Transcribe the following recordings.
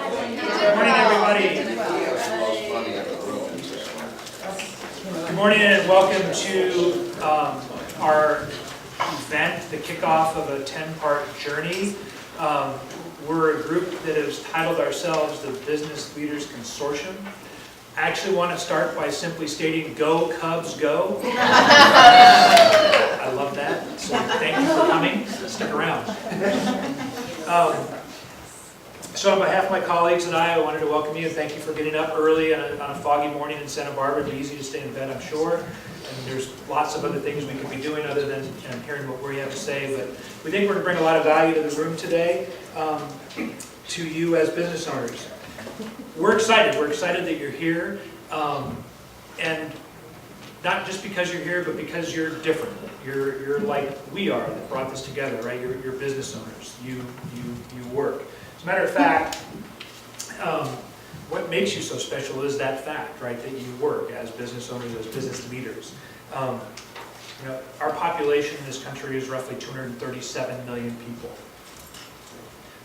Good morning, everybody. Good morning and welcome to our event, the kickoff of a 10-part journey. We're a group that has titled ourselves the Business Leaders Consortium. I actually want to start by simply stating, go Cubs, go. I love that, so thank you for coming. Stick around. So on behalf of my colleagues and I wanted to welcome you and thank you for getting up early on a foggy morning in Santa Barbara. It'd be easy to stay in bed, I'm sure. And there's lots of other things we could be doing other than hearing what we have to say. But we think we're going to bring a lot of value to the room today to you as business owners. We're excited. We're excited that you're here. And not just because you're here, but because you're different. You're like we are that brought this together, right? You're business owners. You work. As a matter of fact, what makes you so special is that fact, right? That you work as business owners, as business leaders. Our population in this country is roughly 237 million people.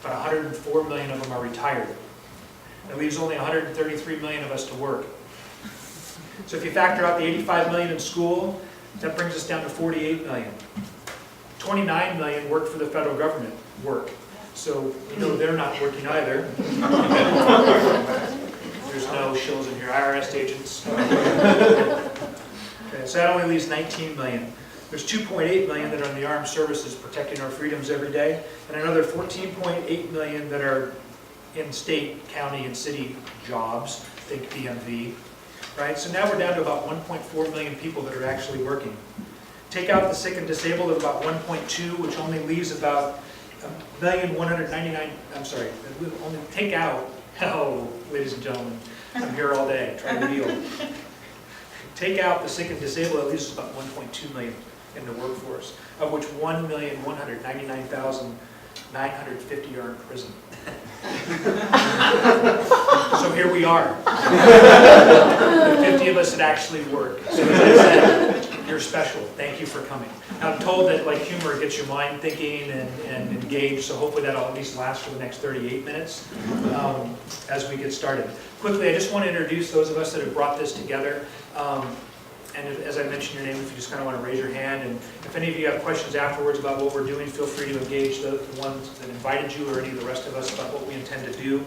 About 104 million of them are retired. That leaves only 133 million of us to work. So if you factor out the 85 million in school, that brings us down to 48 million. 29 million work for the federal government, So they're not working either. There's no shills in here, IRS agents. Okay, so that only leaves 19 million. There's 2.8 million that are in the armed services protecting our freedoms every day, and another 14.8 million that are in state, county, and city jobs, think DMV. Right? So now we're down to about 1.4 million people that are actually working. Take out the sick and disabled of about 1.2, which only leaves about 1,199,000, I'm sorry, only take out, ladies and gentlemen, I'm here all day, trying to deal. Take out the sick and disabled, it leaves about 1.2 million in the workforce, of which 1,199,950 are in prison. So here we are. The 50 of us that actually work. So as I said, you're special. Thank you for coming. I'm told that humor gets your mind thinking and engaged, so hopefully that'll at least last for the next 38 minutes as we get started. Quickly, I just want to introduce those of us that have brought this together. And as I mentioned your name, if you just kind of want to raise your hand, and if any of you have questions afterwards about what we're doing, feel free to engage the ones that invited you or any of the rest of us about what we intend to do.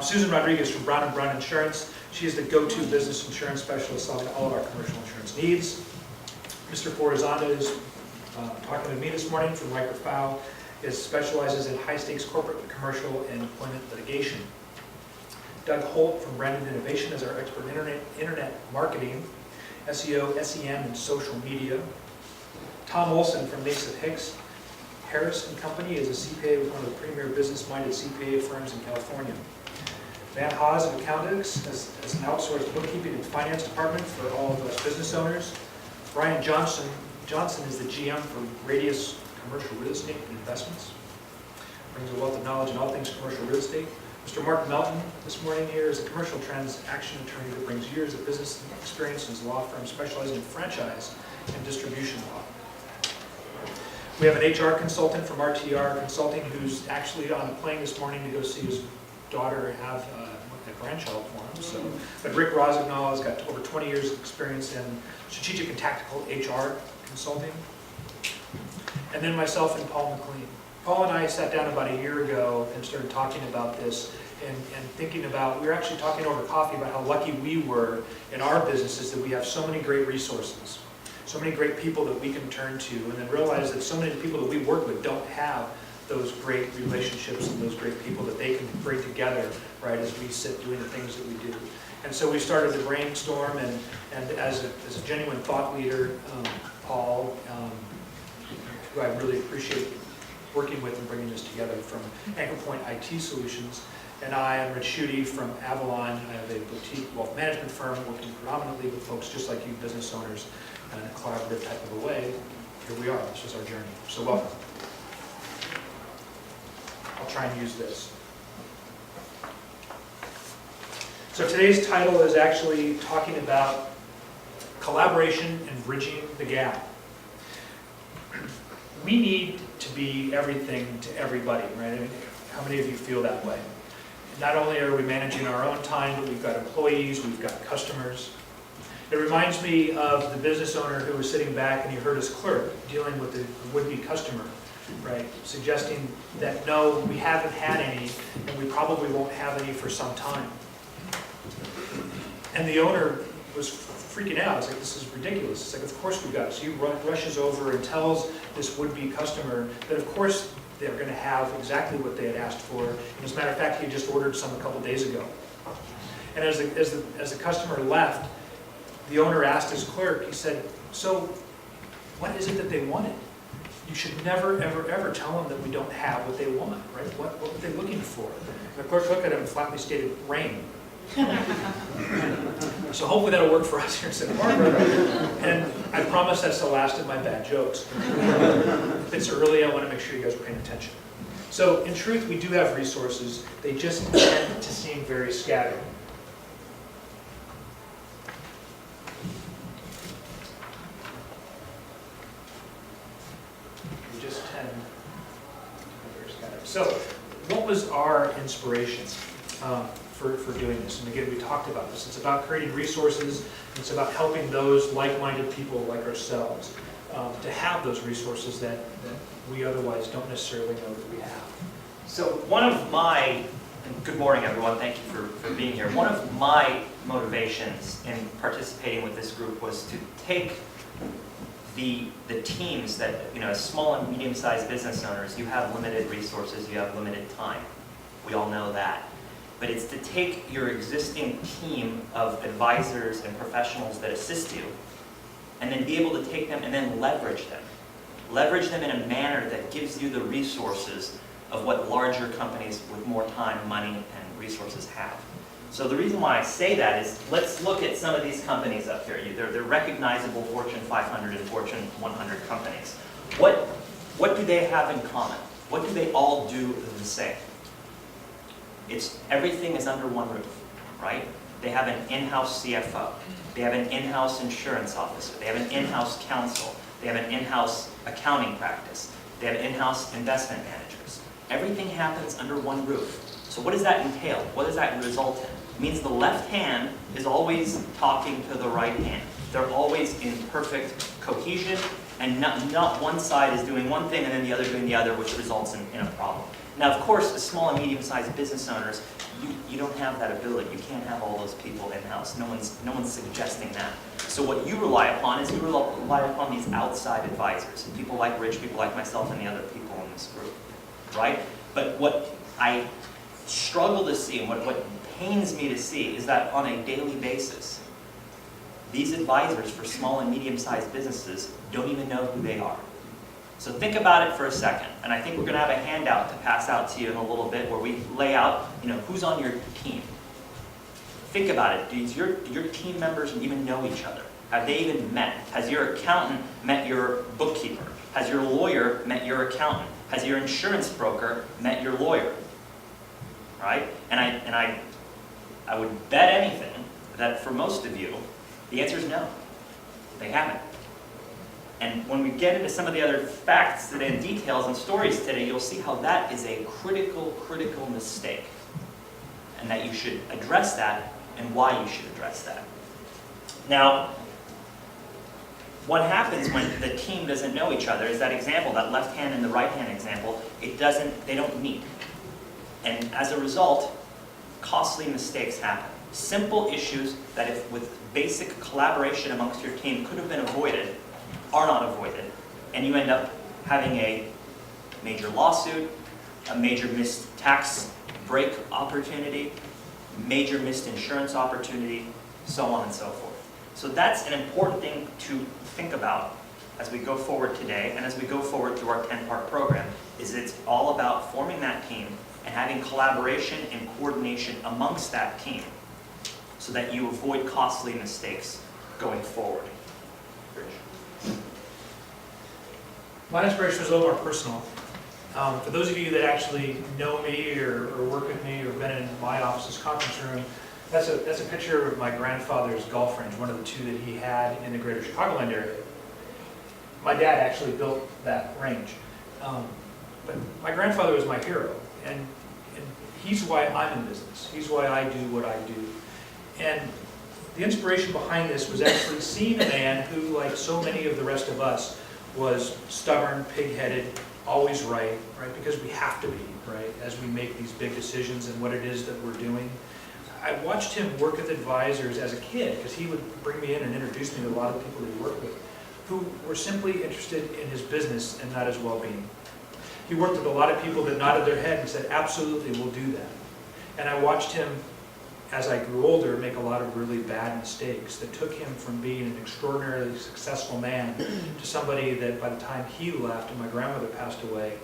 Susan Rodriguez from Brown & Brown Insurance. She is the go-to business insurance specialist solving all of our commercial insurance needs. Mr. Forazonda is talking with me this morning from Riker Fowl. He specializes in high-stakes corporate, commercial, and employment litigation. Doug Holt from Brandon Innovation is our expert in internet marketing, SEO, SEM, and social media. Tom Olson from Mason Hicks Harris & Company is a CPA with one of the premier business-minded CPA firms in California. Van Haas of Accountants has an outsourced bookkeeping and finance department for all of us business owners. Brian Johnson is the GM for Radius Commercial Real Estate and Investments. Brings a wealth of knowledge in all things commercial real estate. Mr. Mark Melton this morning here is a commercial transaction attorney that brings years of business experience in his law firm specializing in franchise and distribution law. We have an HR consultant from RTR Consulting who's actually on a plane this morning to go see his daughter have a grandchild for him. But Rick Rosignol has got over 20 years of experience in strategic and tactical HR consulting. And then myself and Paul McLean. Paul and I sat down about a year ago and started talking about this and thinking about, we were actually talking over coffee about how lucky we were in our businesses that we have so many great resources, so many great people that we can turn to, and then realize that so many people that we work with don't have those great relationships and those great people that they can bring together, right, as we sit doing the things that we do. And so we started to brainstorm, and as a genuine thought leader, Paul, who I really appreciate working with and bringing this together from Anchor Point IT Solutions, and I am Rich Schutte from Avalon. I have a boutique wealth management firm working predominantly with folks just like you, business owners, in a collaborative type of a way. Here we are. This is our journey. So welcome. I'll try and use this. So today's title is actually talking about collaboration and bridging the gap. We need to be everything to everybody, right? I mean, how many of you feel that way? not only are we managing our own time, but we've got employees, we've got customers. It reminds me of the business owner who was sitting back and he heard his clerk dealing with the would-be customer, right? Suggesting that no, we haven't had any, and we probably won't have any for some time. And the owner was freaking out. It's like, this is ridiculous. It's like, of course we got it. So he rushes over and tells this would-be customer that of course they're going to have exactly what they had asked for. And as a matter of fact, he had just ordered some a couple days ago. And as the customer left, the owner asked his clerk, he said, so what is it that they wanted? You should never, ever, ever tell them that we don't have what they want, right? What were they looking for? And the clerk looked at him and flatly stated, rain. So hopefully that'll work for us here in Santa Barbara. And I promise that's the last of my bad jokes. If it's early, I want to make sure you guys are paying attention. So in truth, we do have resources. They just tend to seem very scattered. They just tend to be very scattered. So what was our inspiration? For doing this. And again, we talked about this. It's about creating resources. It's about helping those like-minded people like ourselves to have those resources that we otherwise don't necessarily know that we have. So one of my, and good morning everyone, thank you for being here. One of my motivations in participating with this group was to take the teams that, as small and medium-sized business owners, you have limited resources, you have limited time. We all know that. But it's to take your existing team of advisors and professionals that assist you, and then be able to take them and then leverage them. Leverage them in a manner that gives you the resources of what larger companies with more time, money, and resources have. So the reason why I say that is, let's look at some of these companies up here. They're recognizable Fortune 500 and Fortune 100 companies. What do they have in common? What do they all do the same? Everything is under one roof, right? They have an in-house CFO. They have an in-house insurance officer. They have an in-house counsel. They have an in-house accounting practice. They have in-house investment managers. Everything happens under one roof. So what does that entail? What does that result in? It means the left hand is always talking to the right hand. They're always in perfect cohesion, and not one side is doing one thing and then the other doing the other, which results in a problem. Now, of course, as small and medium-sized business owners, you don't have that ability. You can't have all those people in-house. No one's suggesting that. So what you rely upon is you rely upon these outside advisors, people like Rich, people like myself, and the other people in this group, right? But what I struggle to see, and what pains me to see, is that on a daily basis, these advisors for small and medium-sized businesses don't even know who they are. So think about it for a second, and I think we're going to have a handout to pass out to you in a little bit where we lay out, who's on your team. Think about it. Do your team members even know each other? Have they even met? Has your accountant met your bookkeeper? Has your lawyer met your accountant? Has your insurance broker met your lawyer? Right? And I would bet anything that for most of you, the answer is no. They haven't. And when we get into some of the other facts today and details and stories today, you'll see how that is a critical mistake. And that you should address that and why you should address that. Now, what happens when the team doesn't know each other is that example, that left hand and the right hand example, they don't meet. And as a result, costly mistakes happen. Simple issues that if with basic collaboration amongst your team could have been avoided, are not avoided, and you end up having a major lawsuit, a major missed tax break opportunity, major missed insurance opportunity, so on and so forth. So that's an important thing to think about as we go forward today, and as we go forward through our 10-part program, is it's all about forming that team and having collaboration and coordination amongst that team so that you avoid costly mistakes going forward. My inspiration is a little more personal. For those of you that actually know me or work with me or been in my office's conference room, that's a picture of my grandfather's golf range, one of the two that he had in the greater Chicagoland area. My dad actually built that range. But my grandfather was my hero, and He's why I'm in business. He's why I do what I do. And the inspiration behind this was actually seeing a man who, like so many of the rest of us, was stubborn, pig-headed, always right? Because we have to be, right, as we make these big decisions and what it is that we're doing. I watched him work with advisors as a kid, because he would bring me in and introduce me to a lot of people that he worked with, who were simply interested in his business and not his well-being. He worked with a lot of people that nodded their head and said, absolutely, we'll do that. And I watched him, as I grew older, make a lot of really bad mistakes that took him from being an extraordinarily successful man to somebody that by the time he left and my grandmother passed away,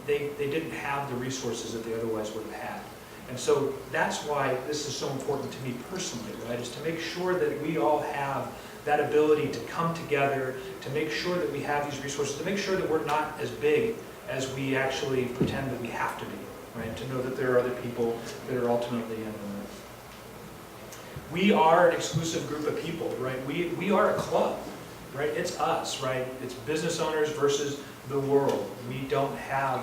they didn't have the resources that they otherwise would have had. And so that's why this is so important to me personally, right, is to make sure that we all have that ability to come together, to make sure that we have these resources, to make sure that we're not as big as we actually pretend that we have to be, right? To know that there are other people that are ultimately in the room. We are an exclusive group of people, right? We are a club, right? It's us, right? It's business owners versus the world. We don't have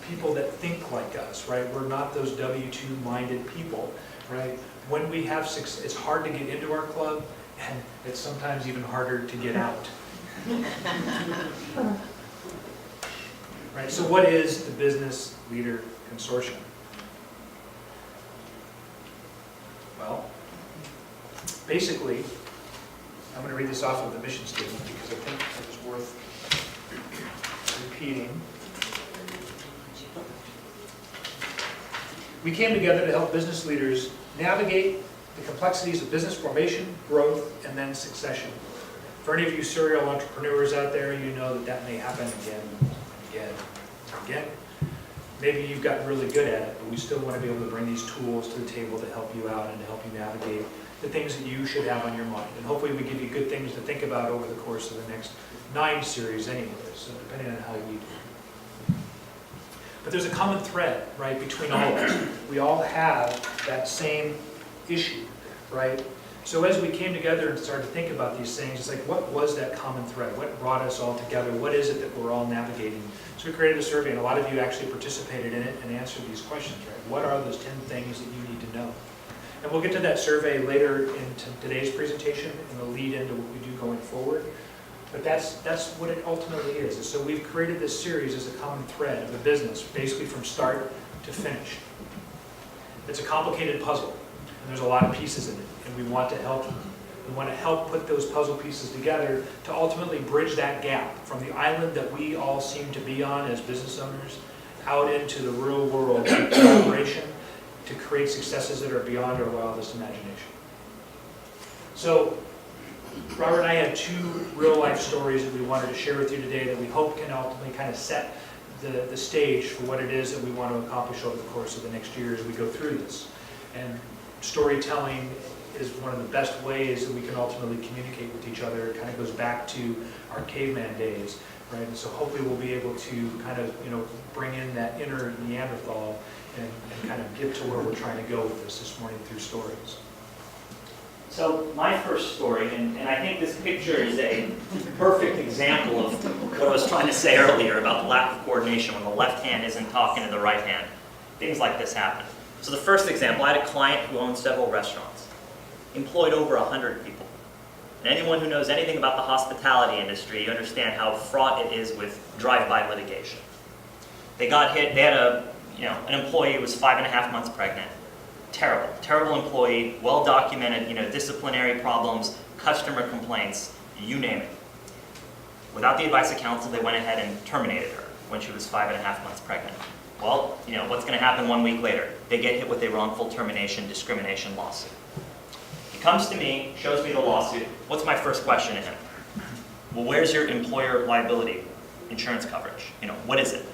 people that think like us, right? We're not those W-2 minded people, right? When we have success, it's hard to get into our club, and it's sometimes even harder to get out. Right, so what is the Business Leader Consortium? Well, basically, I'm going to read this off of the mission statement because I think it is worth repeating. We came together to help business leaders navigate the complexities of business formation, growth, and then succession. For any of you serial entrepreneurs out there, you know that that may happen again. Maybe you've gotten really good at it, but we still want to be able to bring these tools to the table to help you out and to help you navigate the things that you should have on your mind. And hopefully we give you good things to think about over the course of the next 9 series anyway, so depending on how we do. But there's a common thread, right, between all of us. We all have that same issue, right? So as we came together and started to think about these things, it's like, what was that common thread? What brought us all together? What is it that we're all navigating? So we created a survey, and a lot of you actually participated in it and answered these questions, right? What are those 10 things that you need to know? And we'll get to that survey later in today's presentation, and it'll lead into what we do going forward. But that's what it ultimately is. And so we've created this series as a common thread of a business, basically from start to finish. It's a complicated puzzle, and there's a lot of pieces in it, and we want to help put those puzzle pieces together to ultimately bridge that gap from the island that we all seem to be on as business owners out into the real world of collaboration to create successes that are beyond our wildest imagination. So Robert and I had 2 real-life stories that we wanted to share with you today that we hope can ultimately kind of set the stage for what it is that we want to accomplish over the course of the next year as we go through this. And storytelling is one of the best ways that we can ultimately communicate with each other. It kind of goes back to our caveman days, right? And so hopefully we'll be able to kind of, bring in that inner Neanderthal and kind of get to where we're trying to go with this morning through stories. So my first story, and I think this picture is a perfect example of what I was trying to say earlier about the lack of coordination when the left hand isn't talking to the right hand. Things like this happen. So the first example, I had a client who owned several restaurants, employed over 100 people. And anyone who knows anything about the hospitality industry, you understand how fraught it is with drive-by litigation. They got hit, they had an employee who was 5.5 months pregnant. Terrible employee, well documented, disciplinary problems, customer complaints, you name it. Without the advice of counsel, they went ahead and terminated her when she was 5.5 months pregnant. Well, what's going to happen 1 week later? They get hit with a wrongful termination discrimination lawsuit. He comes to me, shows me the lawsuit. What's my first question to him? Well, where's your employer liability insurance coverage? What is it?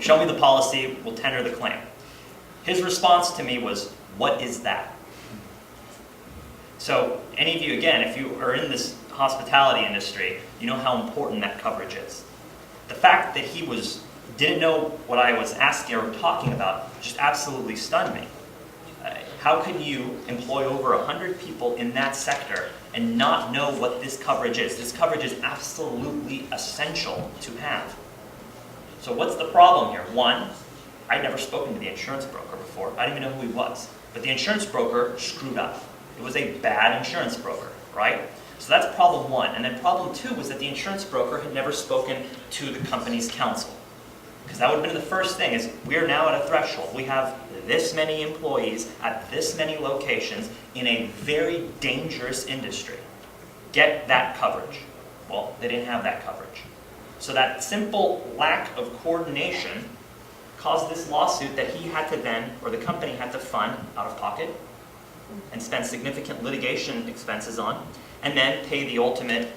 Show me the policy, we'll tender the claim. His response to me was, what is that? So any of you, again, if you are in this hospitality industry, you know how important that coverage is. The fact that he didn't know what I was asking or talking about just absolutely stunned me. How can you employ over 100 people in that sector and not know what this coverage is? This coverage is absolutely essential to have. So what's the problem here? 1, I'd never spoken to the insurance broker before. I didn't even know who he was. But the insurance broker screwed up. It was a bad insurance broker, right? So that's problem one. And then problem two was that the insurance broker had never spoken to the company's counsel. Because that would have been the first thing, is we are now at a threshold. We have this many employees at this many locations in a very dangerous industry. Get that coverage. Well, they didn't have that coverage. So that simple lack of coordination caused this lawsuit that he had to then, or the company had to fund out of pocket and spend significant litigation expenses on, and then pay the ultimate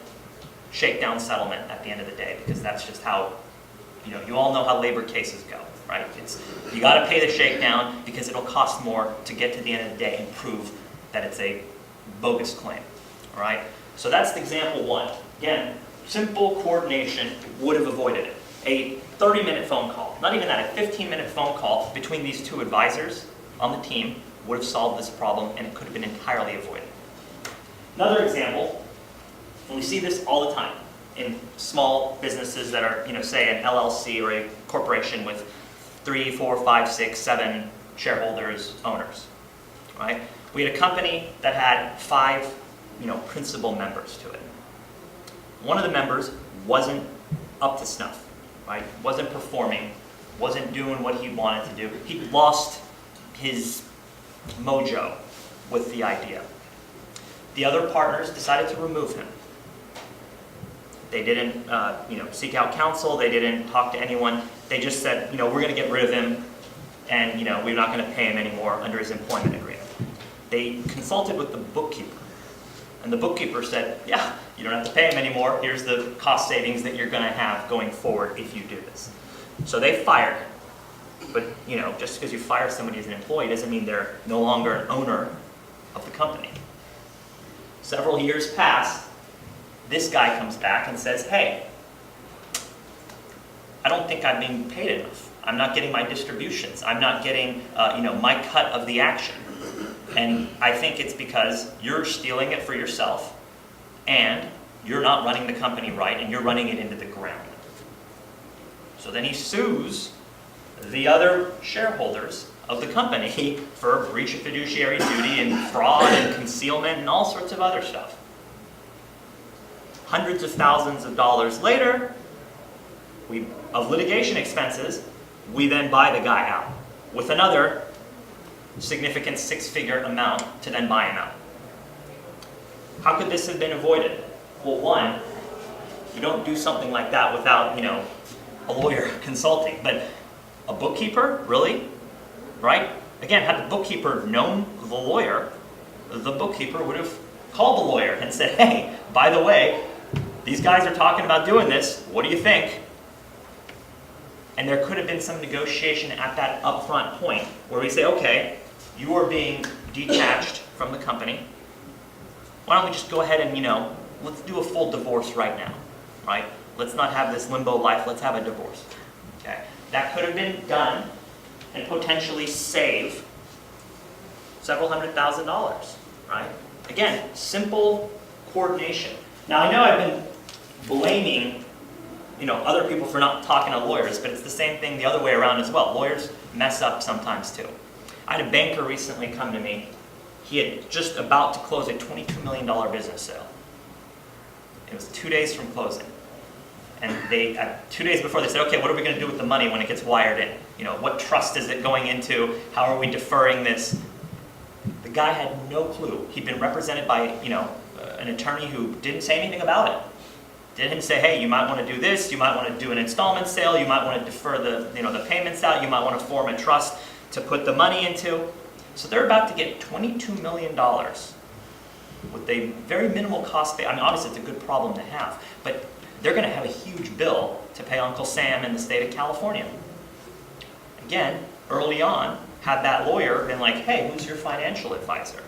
shakedown settlement at the end of the day, because that's just how, you all know how labor cases go, right? You got to pay the shakedown because it'll cost more to get to the end of the day and prove that it's a bogus claim, all right? So that's example one. Again, simple coordination would have avoided it. A 30-minute phone call, not even that, a 15-minute phone call between these two advisors on the team would have solved this problem, and it could have been entirely avoided. Another example, and we see this all the time in small businesses that are, say an LLC or a corporation with 3, 4, 5, 6, 7 shareholders, owners, right? We had a company that had 5, principal members to it. One of the members wasn't up to snuff, right? Wasn't performing, wasn't doing what he wanted to do. He lost his mojo with the idea. The other partners decided to remove him. They didn't, seek out counsel. They didn't talk to anyone. They just said, we're going to get rid of him, and we're not going to pay him anymore under his employment agreement. They consulted with the bookkeeper, and the bookkeeper said, yeah, you don't have to pay him anymore. Here's the cost savings that you're going to have going forward if you do this. So they fired him. But, just because you fire somebody as an employee doesn't mean they're no longer an owner of the company. Several years pass, this guy comes back and says, hey, I don't think I'm being paid enough. I'm not getting my distributions. I'm not getting, my cut of the action. And I think it's because you're stealing it for yourself, and you're not running the company right, and you're running it into the ground. So then he sues the other shareholders of the company for breach of fiduciary duty and fraud and concealment and all sorts of other stuff. Hundreds of thousands of dollars later, of litigation expenses, we then buy the guy out with another significant 6-figure amount to then buy him out. How could this have been avoided? Well, one, you don't do something like that without, a lawyer consulting. But a bookkeeper, really? Right? Again, had the bookkeeper known the lawyer, the bookkeeper would have called the lawyer and said, hey, by the way, these guys are talking about doing this. What do you think? And there could have been some negotiation at that upfront point where we say, okay, you are being detached from the company. Why don't we just go ahead and, let's do a full divorce right now, right? Let's not have this limbo life. Let's have a divorce. Okay? That could have been done and potentially save several $100,000, right? Again, simple coordination. Now, I know I've been blaming, other people for not talking to lawyers, but it's the same thing the other way around as well. Lawyers mess up sometimes too. I had a banker recently come to me. He had just about to close a $22 million business sale. It was 2 days from closing. And 2 days before, they said, okay, what are we going to do with the money when it gets wired in? What trust is it going into? How are we deferring this? The guy had no clue. He'd been represented by, an attorney who didn't say anything about it. Didn't say, hey, you might want to do this. You might want to do an installment sale. You might want to defer the payments out. You might want to form a trust to put the money into. So they're about to get $22 million with a very minimal cost. Obviously, it's a good problem to have, but they're going to have a huge bill to pay Uncle Sam in the state of California. Again, early on, had that lawyer been like, hey, who's your financial advisor?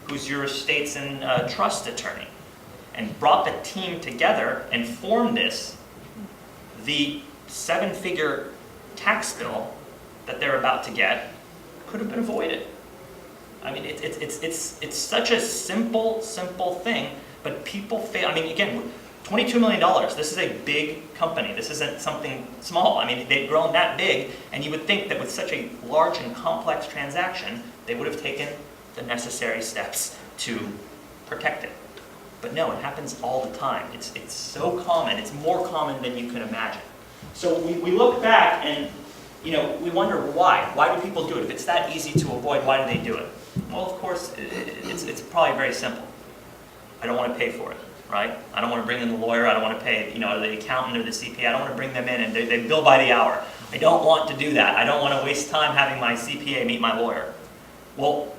Who's your estates and trust attorney? And brought the team together and formed this, the 7-figure tax bill that they're about to get could have been avoided. It's such a simple thing, but people fail. Again, $22 million. This is a big company. This isn't something small. I mean, they've grown that big, and you would think that with such a large and complex transaction, they would have taken the necessary steps to protect it. But no, it happens all the time. It's so common. It's more common than you can imagine. So we look back and we wonder why. Why do people do it? If it's that easy to avoid, why do they do it? Well, of course, it's probably very simple. I don't want to pay for it, right? I don't want to bring in the lawyer. I don't want to pay the accountant or the CPA. I don't want to bring them in and they bill by the hour. I don't want to do that. I don't want to waste time having my CPA meet my lawyer. Well,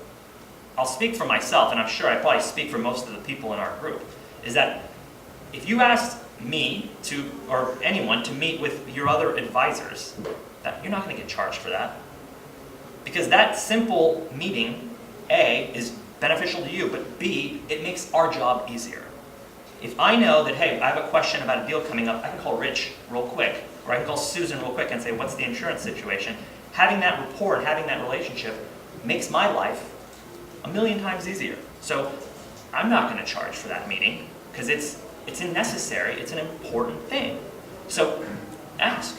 I'll speak for myself, and I'm sure I probably speak for most of the people in our group, is that if you asked me or anyone to meet with your other advisors, that you're not going to get charged for that. Because that simple meeting, A, is beneficial to you, but B, it makes our job easier. If I know that, hey, I have a question about a deal coming up, I can call Rich real quick, or I can call Susan real quick and say, what's the insurance situation? Having that rapport and having that relationship makes my life a million times easier. So I'm not going to charge for that meeting because it's unnecessary. It's an important thing. So ask.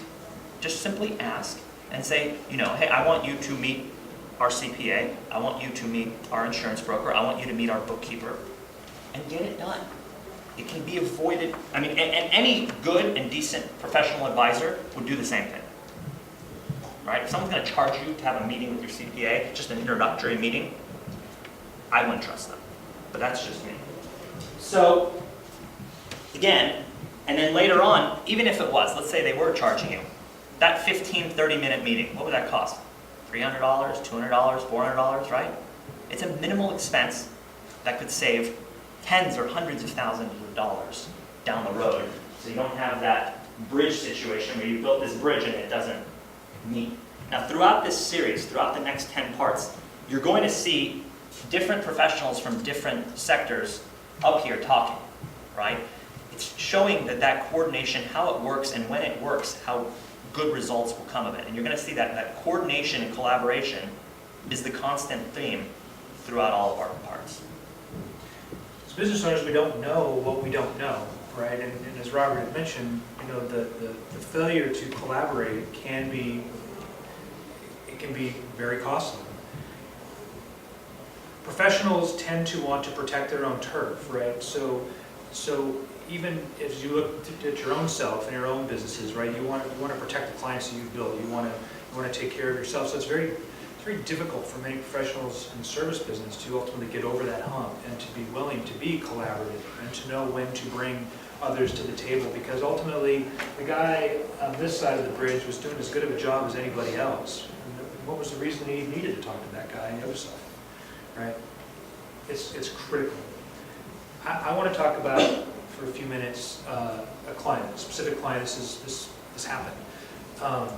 Just simply ask and say, hey, I want you to meet our CPA. I want you to meet our insurance broker. I want you to meet our bookkeeper, and get it done. It can be avoided. I mean, and any good and decent professional advisor would do the same thing. Right? If someone's going to charge you to have a meeting with your CPA, just an introductory meeting, I wouldn't trust them. But that's just me. So, again, and then later on, even if it was, let's say they were charging you, that 15, 30-minute meeting, what would that cost? $300, $200, $400, right? It's a minimal expense that could save tens or hundreds of thousands of dollars down the road. So you don't have that bridge situation where you built this bridge and it doesn't meet. Now, throughout this series, throughout the next 10 parts, you're going to see different professionals from different sectors up here talking, right? It's showing that coordination, how it works, and when it works, how good results will come of it. And you're going to see that coordination and collaboration is the constant theme throughout all of our parts. As business owners, we don't know what we don't know, right? And as Robert had mentioned, the failure to collaborate can be very costly. Professionals tend to want to protect their own turf, right? So even if you look at your own self and your own businesses, right, you want to protect the clients that you've built. You want to take care of yourself. So it's very difficult for many professionals in the service business to ultimately get over that hump and to be willing to be collaborative and to know when to bring others to the table, because ultimately the guy on this side of the bridge was doing as good of a job as anybody else. And what was the reason he needed to talk to that guy on the other side, right? It's critical. I want to talk about, for a few minutes, a client, a specific client. This happened. I'll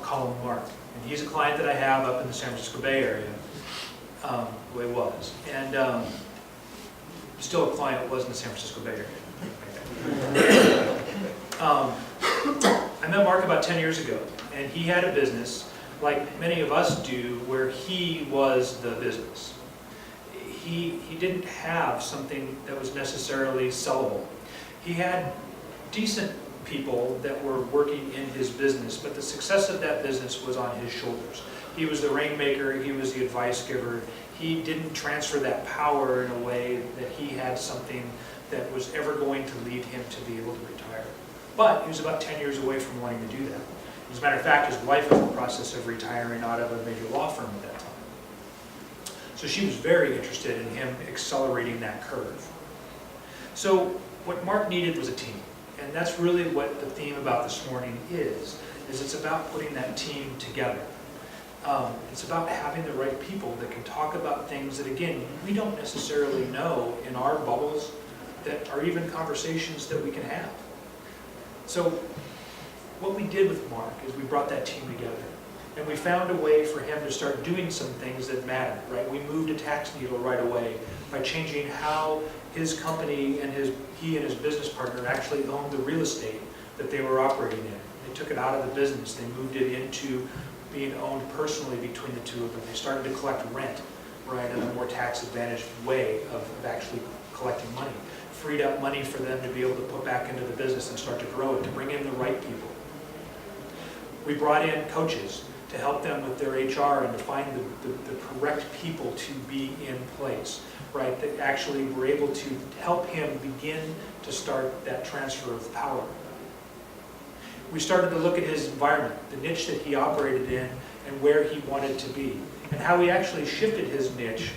call him Mark. And he's a client that I have up in the San Francisco Bay Area, the way it was. And still a client that was in the San Francisco Bay Area. I met Mark about 10 years ago, and he had a business, like many of us do, where he was the business. He didn't have something that was necessarily sellable. He had decent people that were working in his business, but the success of that business was on his shoulders. He was the rainmaker, he was the advice giver. He didn't transfer that power in a way that he had something that was ever going to lead him to be able to retire. But he was about 10 years away from wanting to do that. As a matter of fact, his wife was in the process of retiring out of a major law firm at that time. So she was very interested in him accelerating that curve. So what Mark needed was a team. And that's really what the theme about this morning is it's about putting that team together. It's about having the right people that can talk about things that, again, we don't necessarily know in our bubbles, that are even conversations that we can have. So what we did with Mark is we brought that team together. And we found a way for him to start doing some things that mattered, right? We moved a tax needle right away by changing how his company and he and his business partner actually owned the real estate that they were operating in. They took it out of the business. They moved it into being owned personally between the two of them. They started to collect rent, right, in a more tax-advantaged way of actually collecting money. freed up money for them to be able to put back into the business and start to grow it, to bring in the right people. We brought in coaches to help them with their HR and to find the correct people to be in place, right? That actually were able to help him begin to start that transfer of power. We started to look at his environment, the niche that he operated in, and where he wanted to be, and how he actually shifted his niche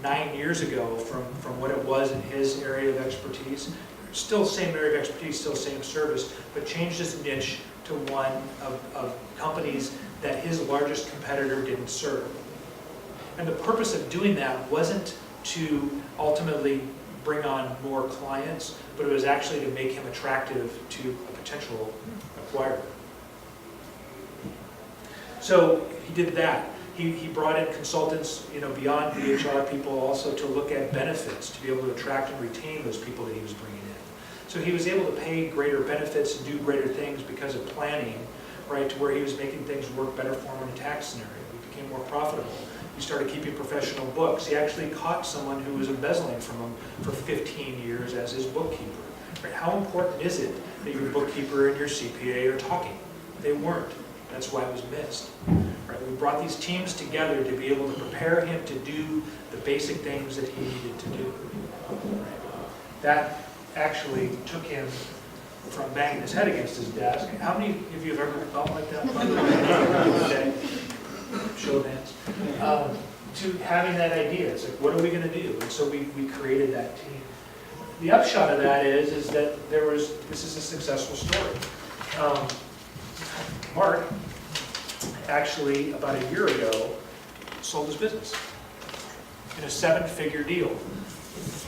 9 years ago from what it was in his area of expertise, still same area of expertise, still same service, but changed his niche to one of companies that his largest competitor didn't serve. And the purpose of doing that wasn't to ultimately bring on more clients, but it was actually to make him attractive to a potential acquirer. So he did that. He brought in consultants, beyond the HR people, also to look at benefits, to be able to attract and retain those people that he was bringing in. So he was able to pay greater benefits and do greater things because of planning, right, to where he was making things work better for him in a tax scenario. He became more profitable. He started keeping professional books. He actually caught someone who was embezzling from him for 15 years as his bookkeeper. Right? How important is it that your bookkeeper and your CPA are talking? They weren't. That's why it was missed. Right? We brought these teams together to be able to prepare him to do the basic things that he needed to do. Right? That actually took him from banging his head against his desk. How many of you have ever felt like that? Show of hands. To having that idea. It's like, what are we going to do? And so we created that team. The upshot of that is that this is a successful story. Mark, actually, about a year ago, sold his business in a 7-figure deal.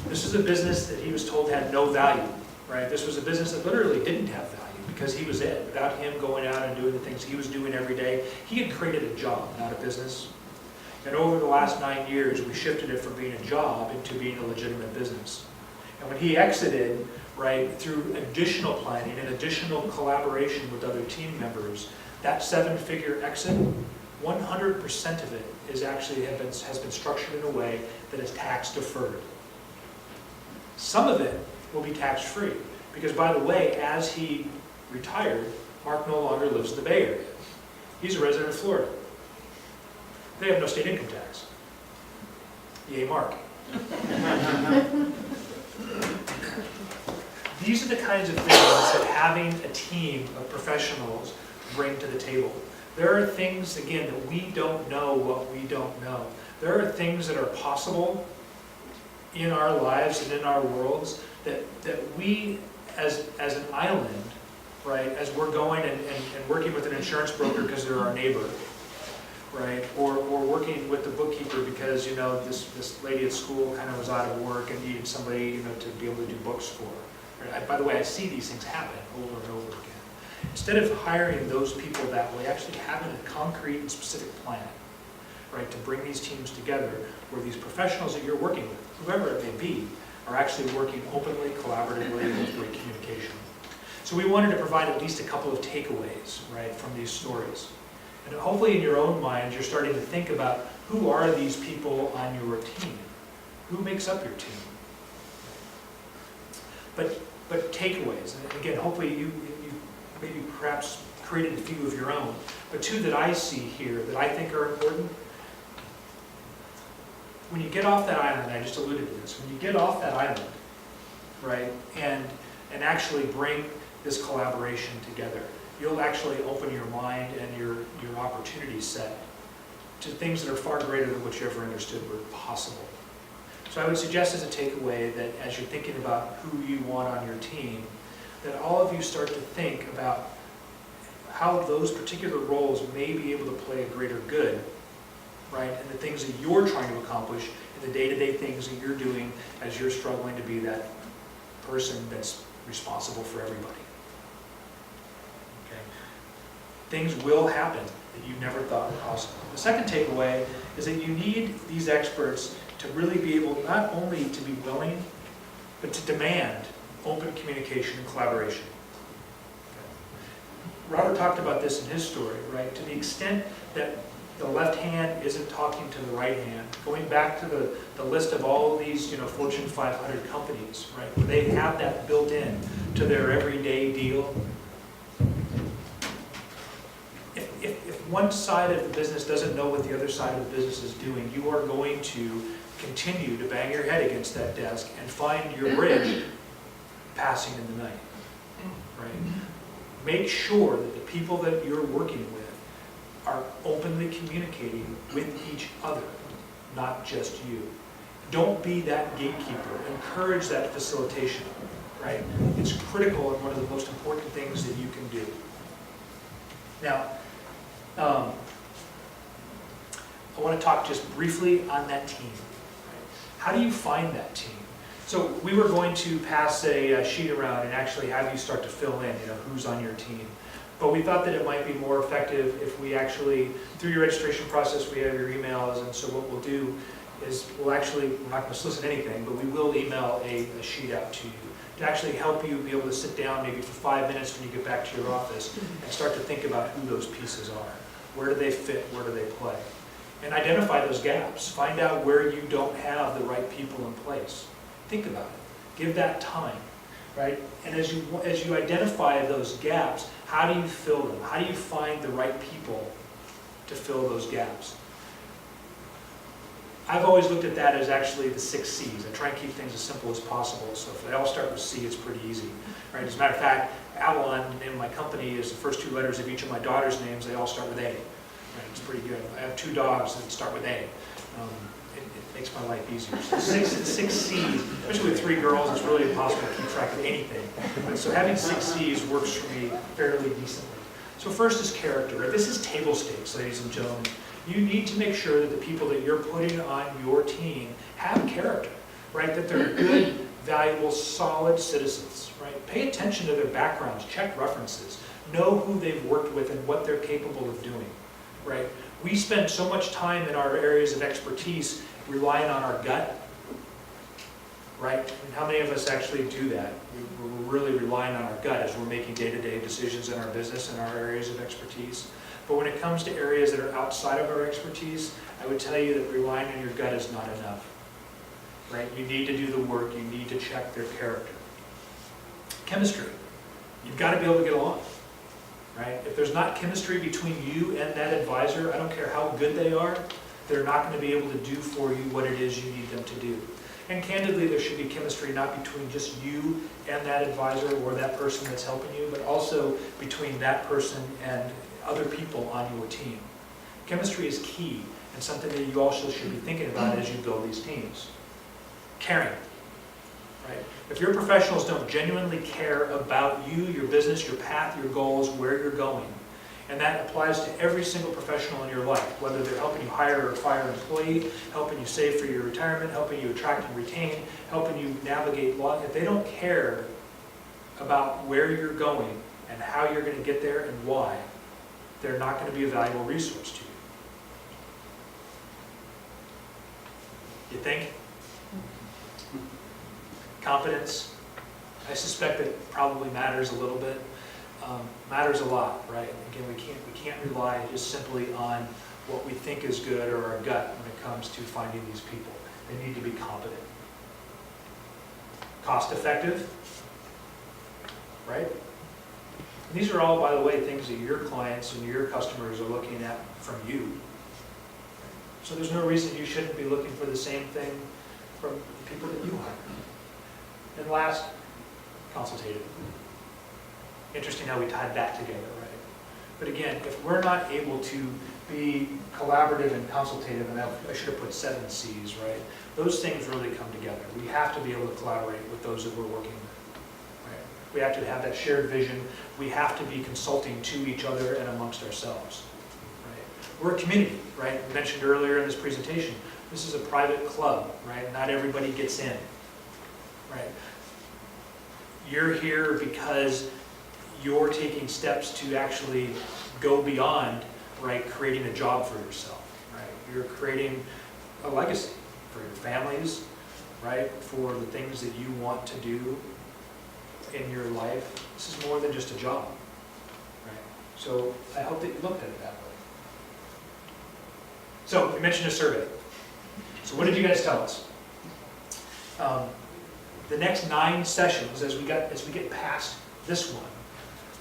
This is a business that he was told had no value, right? This was a business that literally didn't have value because he was it. Without him going out and doing the things he was doing every day, he had created a job, not a business. And over the last 9 years, we shifted it from being a job into being a legitimate business. And when he exited, right, through additional planning and additional collaboration with other team members, that 7-figure exit, 100% of it is actually has been structured in a way that is tax deferred. Some of it will be tax free because, by the way, as he retired, Mark no longer lives in the Bay Area. He's a resident of Florida. They have no state income tax. Yay, Mark. These are the kinds of things that having a team of professionals bring to the table. There are things, again, that we don't know what we don't know. There are things that are possible in our lives and in our worlds that we, as an island, right, as we're going and working with an insurance broker because they're our neighbor, right, or working with the bookkeeper because, this lady at school kind of was out of work and needed somebody, to be able to do books for her. Right? By the way, I see these things happen over and over again. Instead of hiring those people that way, actually having a concrete and specific plan, right, to bring these teams together where these professionals that you're working with, whoever it may be, are actually working openly, collaboratively, with great communication. So we wanted to provide at least a couple of takeaways, right, from these stories. And hopefully in your own minds, you're starting to think about who are these people on your team? Who makes up your team? But takeaways, and again, hopefully you maybe perhaps created a few of your own, but two that I see here that I think are important. When you get off that island, I just alluded to this, when you get off that island, right, and actually bring this collaboration together, you'll actually open your mind and your opportunity set to things that are far greater than what you ever understood were possible. So I would suggest as a takeaway that as you're thinking about who you want on your team, that all of you start to think about how those particular roles may be able to play a greater good, right, and the things that you're trying to accomplish in the day-to-day things that you're doing as you're struggling to be that person that's responsible for everybody. Okay? Things will happen that you never thought were possible. The second takeaway is that you need these experts to really be able not only to be willing, but to demand open communication and collaboration. Okay. Robert talked about this in his story, right? To the extent that The left hand isn't talking to the right hand. Going back to the list of all of these, Fortune 500 companies, right, where they have that built in to their everyday deal. If one side of the business doesn't know what the other side of the business is doing, you are going to continue to bang your head against that desk and find your bridge passing in the night, right? Make sure that the people that you're working with are openly communicating with each other, not just you. Don't be that gatekeeper. Encourage that facilitation, right? It's critical and one of the most important things that you can do. Now, I want to talk just briefly on that team. Right? How do you find that team? So we were going to pass a sheet around and actually have you start to fill in, who's on your team. But we thought that it might be more effective if we actually, through your registration process, we have your emails, and so what we'll do is we're not going to solicit anything, but we will email a sheet out to you to actually help you be able to sit down maybe for 5 minutes when you get back to your office and start to think about who those pieces are. Where do they fit? Where do they play? And identify those gaps. Find out where you don't have the right people in place. Think about it. Give that time, right? And as you identify those gaps, how do you fill them? How do you find the right people to fill those gaps? I've always looked at that as actually the 6 C's. I try and keep things as simple as possible. So if they all start with C, it's pretty easy, right? As a matter of fact, Avalon, the name of my company, is the first 2 letters of each of my daughter's names. They all start with A. Right? It's pretty good. I have 2 dogs that start with A. It makes my life easier. So 6 C's, especially with 3 girls, it's really impossible to keep track of anything. So having 6 C's works for me fairly decently. So first is character. This is table stakes, ladies and gentlemen. You need to make sure that the people that you're putting on your team have character, right? That they're good, valuable, solid citizens, right? Pay attention to their backgrounds, check references, know who they've worked with and what they're capable of doing, right? We spend so much time in our areas of expertise relying on our gut, right? And how many of us actually do that? We're really relying on our gut as we're making day-to-day decisions in our business and our areas of expertise. But when it comes to areas that are outside of our expertise, I would tell you that relying on your gut is not enough, right? You need to do the work. You need to check their character. Chemistry. You've got to be able to get along, right? If there's not chemistry between you and that advisor, I don't care how good they are, they're not going to be able to do for you what it is you need them to do. And candidly, there should be chemistry not between just you and that advisor or that person that's helping you, but also between that person and other people on your team. Chemistry is key and something that you also should be thinking about as you build these teams. Caring, right? If your professionals don't genuinely care about you, your business, your path, your goals, where you're going, and that applies to every single professional in your life, whether they're helping you hire or fire an employee, helping you save for your retirement, helping you attract and retain, helping you navigate law. If they don't care about where you're going and how you're going to get there and why, they're not going to be a valuable resource to you. You think? Competence, I suspect that probably matters a little bit. Matters a lot, right? Again, we can't rely just simply on what we think is good or our gut when it comes to finding these people. They need to be competent. Cost effective, right? And these are all, by the way, things that your clients and your customers are looking at from you. So there's no reason you shouldn't be looking for the same thing from the people that you hire. And last, consultative. Interesting how we tied that together, right? But again, if we're not able to be collaborative and consultative, and I should have put 7 C's, right? Those things really come together. We have to be able to collaborate with those that we're working with, right? We have to have that shared vision. We have to be consulting to each other and amongst ourselves, right? We're a community, right? I mentioned earlier in this presentation, this is a private club, right? Not everybody gets in, right? You're here because you're taking steps to actually go beyond, right, creating a job for yourself, right? You're creating a legacy for your families, right, for the things that you want to do in your life. This is more than just a job, right? So I hope that you looked at it that way. So, we mentioned a survey. So what did you guys tell us? The next 9 sessions, as we get past this one,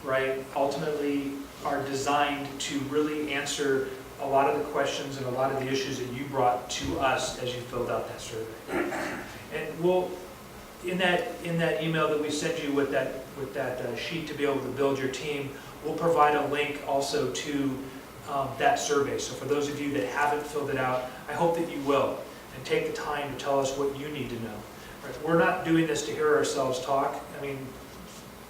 right, ultimately are designed to really answer a lot of the questions and a lot of the issues that you brought to us as you filled out that survey. And we'll, in that email that we send you with that sheet to be able to build your team, we'll provide a link also to that survey. So for those of you that haven't filled it out, I hope that you will, and take the time to tell us what you need to know. Right? We're not doing this to hear ourselves talk. I mean,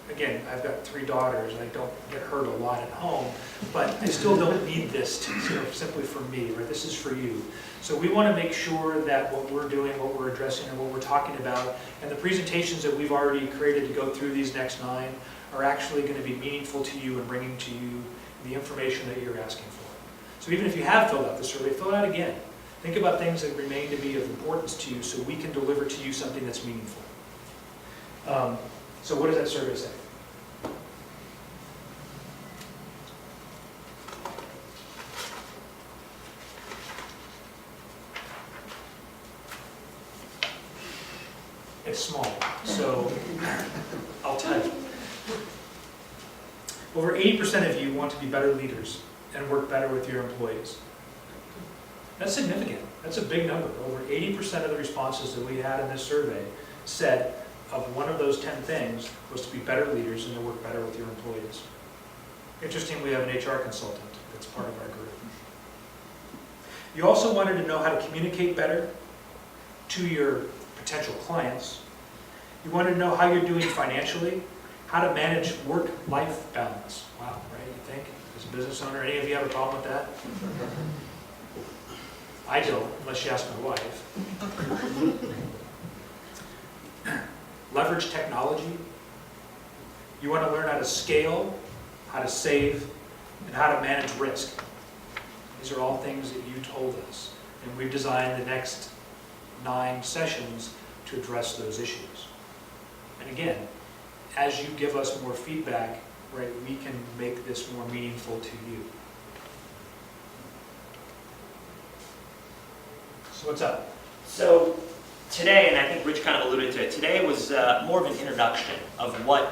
again, I've got 3 daughters, and I don't get hurt a lot at home, but I still don't need this to, simply for me, right? This is for you. So we want to make sure that what we're doing, what we're addressing, and what we're talking about, and the presentations that we've already created to go through these next 9 are actually going to be meaningful to you and bringing to you the information that you're asking for. So even if you have filled out the survey, fill it out again. Think about things that remain to be of importance to you so we can deliver to you something that's meaningful. So what does that survey say? It's small, so I'll tell you. Over 80% of you want to be better leaders and work better with your employees. That's significant. That's a big number. Over 80% of the responses that we had in this survey said of one of those 10 things was to be better leaders and to work better with your employees. Interesting, we have an HR consultant that's part of our group. You also wanted to know how to communicate better to your potential clients. You wanted to know how you're doing financially, how to manage work-life balance. Wow, right, you think? As a business owner, any of you have a problem with that? I don't, unless you ask my wife. Leverage technology. You want to learn how to scale, how to save, and how to manage risk. These are all things that you told us. And we've designed the next 9 sessions to address those issues. And again, as you give us more feedback, right, we can make this more meaningful to you. So what's up? So today, and I think Rich kind of alluded to it, today was more of an introduction of why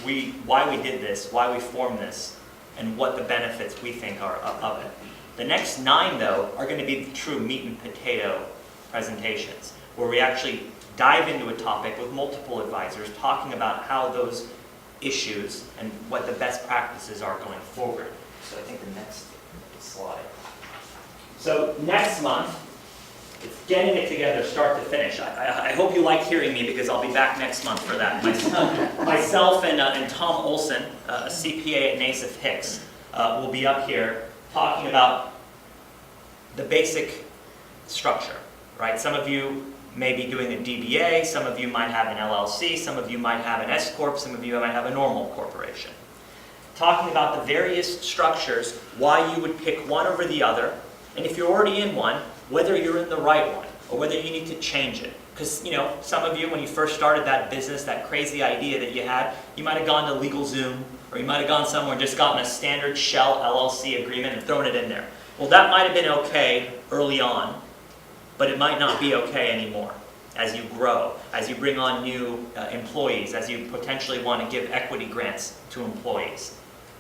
we did this, why we formed this, and what the benefits we think are of it. The next 9, though, are going to be the true meat and potato presentations, where we actually dive into a topic with multiple advisors, talking about how those issues and what the best practices are going forward. So I think the next slide. So next month, it's getting it together start to finish. I hope you like hearing me because I'll be back next month for that. Myself and Tom Olson, a CPA at Nassif Hicks, will be up here talking about the basic structure, right? Some of you may be doing a DBA, some of you might have an LLC, some of you might have an S-Corp, some of you might have a normal corporation. Talking about the various structures, why you would pick one over the other, and if you're already in one, whether you're in the right one, or whether you need to change it. Because, you know, some of you, when you first started that business, that crazy idea that you had, you might have gone to LegalZoom, or you might have gone somewhere and just gotten a standard shell LLC agreement and thrown it in there. Well, that might have been okay early on, but it might not be okay anymore as you grow, as you bring on new employees, as you potentially want to give equity grants to employees.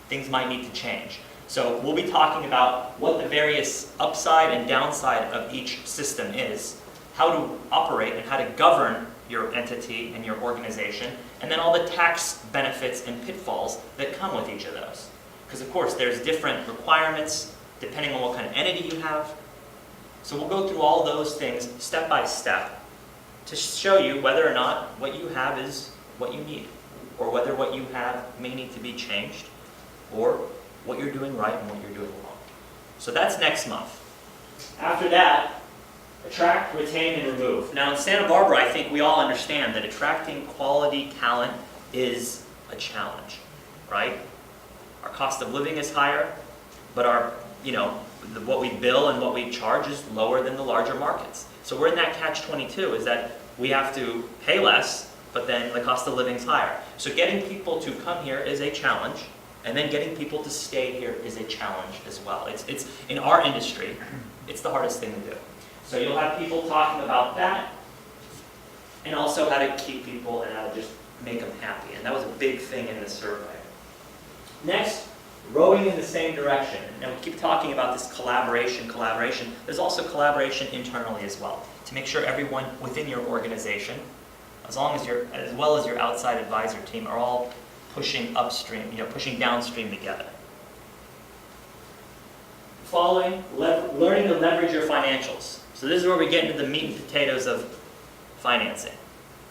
Things might need to change. So we'll be talking about what the various upside and downside of each system is, how to operate and how to govern your entity and your organization, and then all the tax benefits and pitfalls that come with each of those. Because of course there's different requirements depending on what kind of entity you have. So we'll go through all those things step by step to show you whether or not what you have is what you need, or whether what you have may need to be changed, or what you're doing right and what you're doing wrong. So that's next month. After that, attract, retain, and remove. Now in Santa Barbara, I think we all understand that attracting quality talent is a challenge, right? Our cost of living is higher, but our, what we bill and what we charge is lower than the larger markets. So we're in that catch-22, is that we have to pay less, but then the cost of living is higher. So getting people to come here is a challenge. And then getting people to stay here is a challenge as well. It's in our industry, it's the hardest thing to do. So you'll have people talking about that, and also how to keep people and how to just make them happy. And that was a big thing in the survey. Next, rowing in the same direction. Now we keep talking about this collaboration. There's also collaboration internally as well, to make sure everyone within your organization, as well as your outside advisor team, are all pushing upstream, pushing downstream together. Following, learning to leverage your financials. So this is where we get into the meat and potatoes of financing.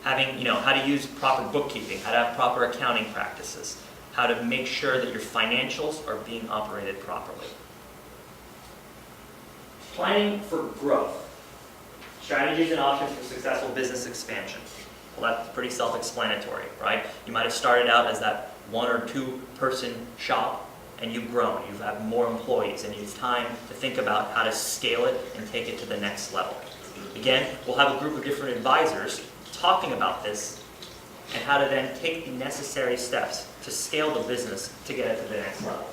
Having, how to use proper bookkeeping, how to have proper accounting practices, how to make sure that your financials are being operated properly. Planning for growth. Strategies and options for successful business expansion. Well, that's pretty self-explanatory, right? You might have started out as that 1 or 2 person shop, and you've grown. You've had more employees, and it's time to think about how to scale it and take it to the next level. Again, we'll have a group of different advisors talking about this and how to then take the necessary steps to scale the business to get it to the next level.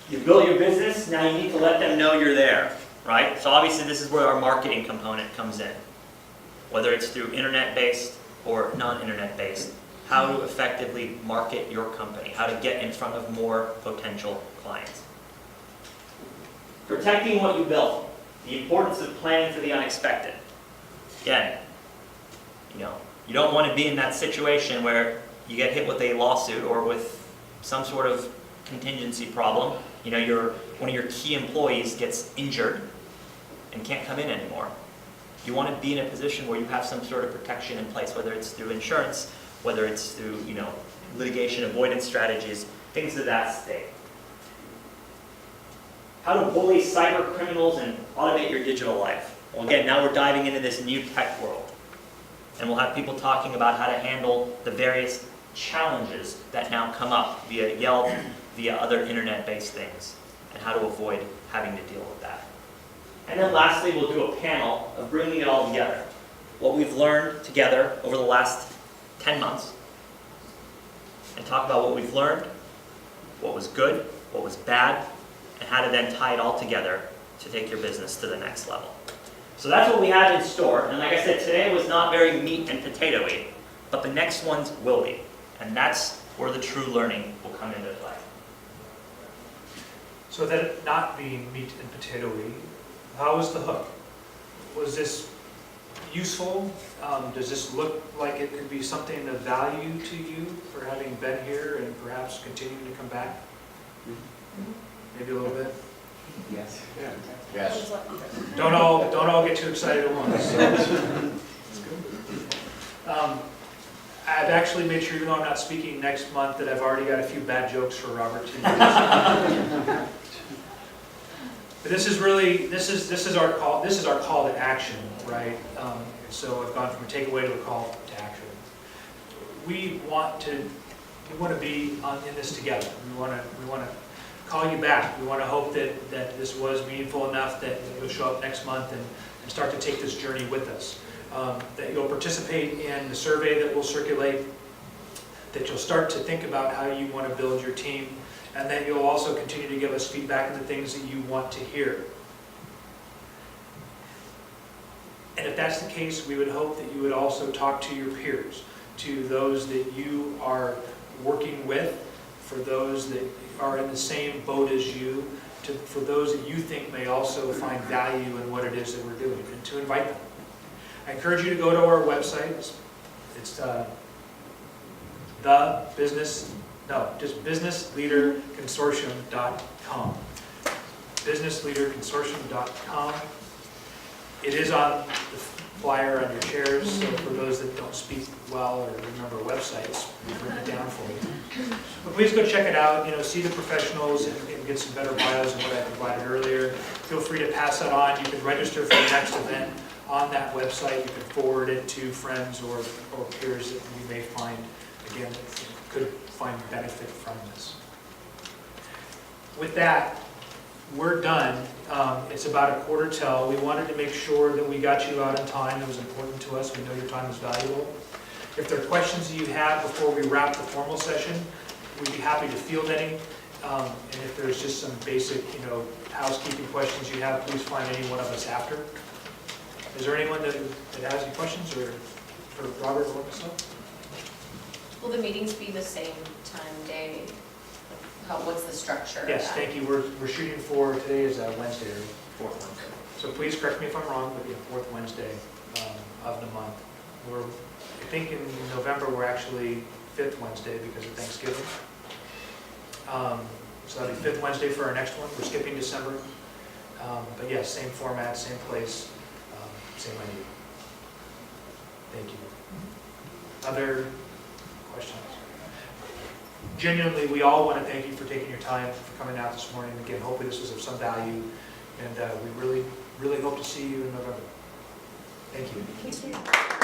You've built your business, now you need to let them know you're there, right? So obviously this is where our marketing component comes in. Whether it's through internet-based or non-internet-based, how to effectively market your company, how to get in front of more potential clients. Protecting what you built, the importance of planning for the unexpected. Again, you don't want to be in that situation where you get hit with a lawsuit or with some sort of contingency problem. One of your key employees gets injured and can't come in anymore. You want to be in a position where you have some sort of protection in place, whether it's through insurance, whether it's through litigation avoidance strategies, things of that state. How to bully cyber criminals and automate your digital life. Well, again, now we're diving into this new tech world. And we'll have people talking about how to handle the various challenges that now come up via Yelp, via other internet-based things, and how to avoid having to deal with that. And then lastly, we'll do a panel of bringing it all together. What we've learned together over the last 10 months, and talk about what we've learned, what was good, what was bad, and how to then tie it all together to take your business to the next level. So that's what we have in store. And like I said, today was not very meat and potato-y, but the next ones will be. And that's where the true learning will come into play. So that it not being meat and potato-y, how was the hook? Was this useful? Does this look like it could be something of value to you for having been here and perhaps continuing to come back? Maybe a little bit? Yes. Yeah. Yes. Don't all get too excited at once. I've actually made sure, even though I'm not speaking next month, that I've already got a few bad jokes for Robert to use. But this is our call to action, right? So I've gone from a takeaway to a call to action. We want to be in this together. We want to call you back. We want to hope that this was meaningful enough that you'll show up next month and start to take this journey with us. That you'll participate in the survey that will circulate, that you'll start to think about how you want to build your team, and that you'll also continue to give us feedback on the things that you want to hear. And if that's the case, we would hope that you would also talk to your peers, to those that you are working with, for those that are in the same boat as you, for those that you think may also find value in what it is that we're doing, and to invite them. I encourage you to go to our website. It's businessleaderconsortium.com. Businessleaderconsortium.com. It is on the flyer on your chairs, so for those that don't speak well or remember websites, we've written it down for you. But please go check it out, see the professionals and get some better bios than what I provided earlier. Feel free to pass that on. You can register for the next event on that website. You can forward it to friends or peers that you may find, again, that could find benefit from this. With that, we're done. It's about 1:15. We wanted to make sure that we got you out in time. It was important to us. We know your time is valuable. If there are questions that you have before we wrap the formal session, we'd be happy to field any. And if there's just some basic, housekeeping questions you have, please find any one of us after. Is there anyone that has any questions, or for Robert or myself? Will the meetings be the same time, day? What's the structure of Yes, that? thank you. We're shooting for, today is Wednesday, or fourth Wednesday. So please correct me if I'm wrong, but fourth Wednesday of the month. I think in November, we're actually fifth Wednesday because of Thanksgiving. So that'll be fifth Wednesday for our next one. We're skipping December. But yes, same format, same place, same idea. Thank you. Other questions? Genuinely, we all want to thank you for taking your time, for coming out this morning. Again, hopefully this was of some value, and we really hope to see you in November. Thank you. Thank you.